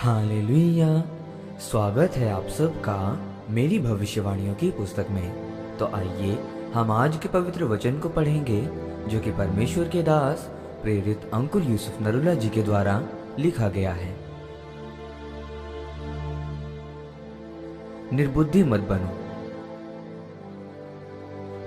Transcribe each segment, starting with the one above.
Hallelujah. स्वागत है आप सबका मेरी भविष्यवाणियों की पुस्तक में। तो आइए हम आज के पवित्र वचन को पढ़ेंगे जो कि परमेश्वर के दास प्रेरित अंकुल यूसुफ नरूला जी के द्वारा लिखा गया है। निर्बुद्धि मत बनो।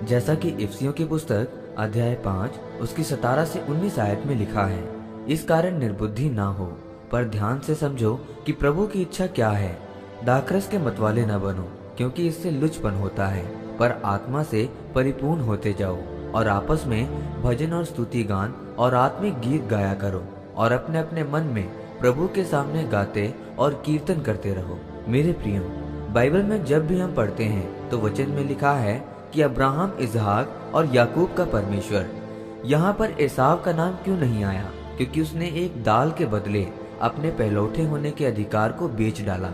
जैसा कि इफिसियों की पुस्तक अध्याय 5 उसकी 17 से 19 आयत में लिखा है, इस कारण निर्बुद्धि ना हो, पर ध्यान से समझो कि प्रभु की इच्छा क्या है। दाखरस के मतवाले न बनो, क्योंकि इससे लुचपन होता है, पर आत्मा से परिपूर्ण होते जाओ और आपस में भजन और स्तुति गान और आत्मिक गीत गाया करो और अपने अपने मन में प्रभु के सामने गाते और कीर्तन करते रहो। मेरे प्रियो, बाइबल में जब भी हम पढ़ते हैं तो वचन में लिखा है कि अब्राहम, इसहाक और याकूब का परमेश्वर। यहाँ पर एसाव का नाम क्यों नहीं आया? क्योंकि उसने एक दाल के बदले अपने पहलौठे होने के अधिकार को बेच डाला।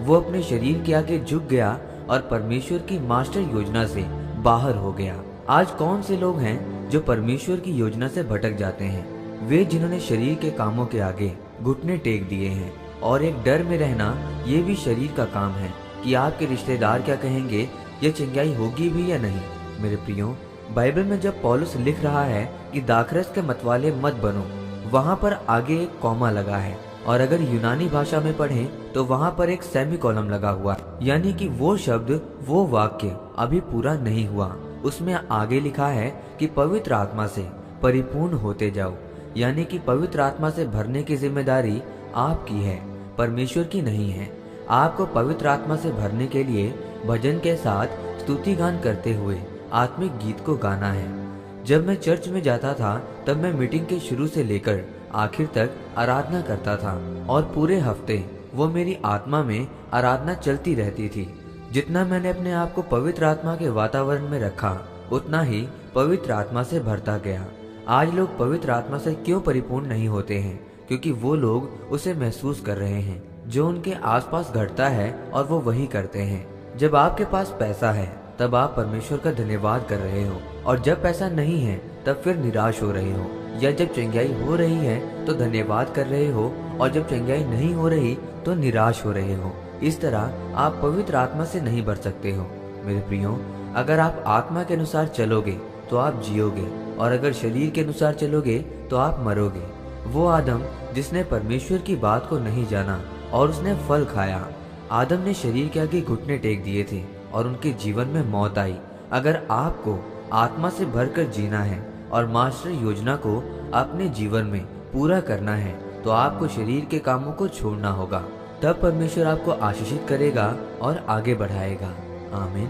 वो अपने शरीर के आगे झुक गया और परमेश्वर की मास्टर योजना से बाहर हो गया। आज कौन से लोग हैं जो परमेश्वर की योजना से भटक जाते हैं? वे जिन्होंने शरीर के कामों के आगे घुटने टेक दिए हैं। और एक डर में रहना, ये भी शरीर का काम है कि आपके रिश्तेदार क्या कहेंगे, ये चंगाई होगी भी या नहीं। मेरे प्रियो, बाइबल में जब पौलुस लिख रहा है कि दाखरस के मतवाले मत बनो, वहाँ पर आगे एक कॉमा लगा है, और अगर यूनानी भाषा में पढ़ें तो वहाँ पर एक सेमीकोलन लगा हुआ, यानी कि वो शब्द, वो वाक्य अभी पूरा नहीं हुआ। उसमें आगे लिखा है कि पवित्र आत्मा से परिपूर्ण होते जाओ, यानी कि पवित्र आत्मा से भरने की जिम्मेदारी आपकी है, परमेश्वर की नहीं है। आपको पवित्र आत्मा से भरने के लिए भजन के साथ स्तुति गान करते हुए आत्मिक गीत को गाना है। जब मैं चर्च में जाता था तब मैं मीटिंग के शुरू से लेकर आखिर तक आराधना करता था, और पूरे हफ्ते वो मेरी आत्मा में आराधना चलती रहती थी। जितना मैंने अपने आप को पवित्र आत्मा के वातावरण में रखा, उतना ही पवित्र आत्मा से भरता गया। आज लोग पवित्र आत्मा से क्यों परिपूर्ण नहीं होते हैं? क्योंकि वो लोग उसे महसूस कर रहे हैं। जो उनके आसपास घटता है और वो वही करते हैं। जब आपके पास पैसा है तब आप परमेश्वर का धन्यवाद कर रहे हो, और जब पैसा नहीं है तब फिर निराश हो रहे हो, या जब चंगाई हो रही है तो धन्यवाद कर रहे हो, और जब चंगाई नहीं हो रही तो निराश हो रहे हो। इस तरह आप पवित्र आत्मा से नहीं भर सकते हो। मेरे प्रियो, अगर आप आत्मा के अनुसार चलोगे तो आप जियोगे, और अगर शरीर के अनुसार चलोगे तो आप मरोगे। वो आदम जिसने परमेश्वर की बात को नहीं जाना और उसने फल खाया, आदम ने शरीर के आगे घुटने टेक दिए थे और उनके जीवन में मौत आई। अगर आपको आत्मा से भरकर जीना है और मास्टर योजना को अपने जीवन में पूरा करना है तो आपको शरीर के कामों को छोड़ना होगा। तब परमेश्वर आपको आशीषित करेगा और आगे बढ़ाएगा। आमीन।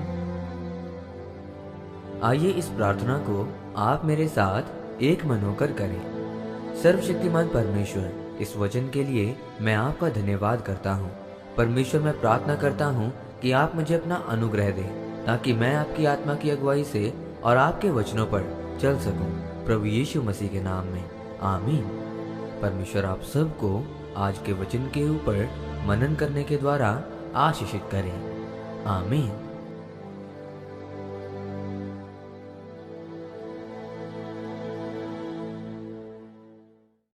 आइए इस प्रार्थना को आप मेरे साथ एक मन होकर करें। सर्वशक्तिमान परमेश्वर, इस वचन के लिए मैं आपका धन्यवाद करता हूँ। परमेश्वर, मैं प्रार्थना करता हूँ कि आप मुझे अपना अनुग्रह दें, ताकि मैं आपकी आत्मा की अगुवाई से और आपके वचनों पर चल सकूं। प्रभु यीशु मसीह के नाम में, आमीन। परमेश्वर आप सबको आज के वचन के ऊपर मनन करने के द्वारा आशीषित करें। आमीन।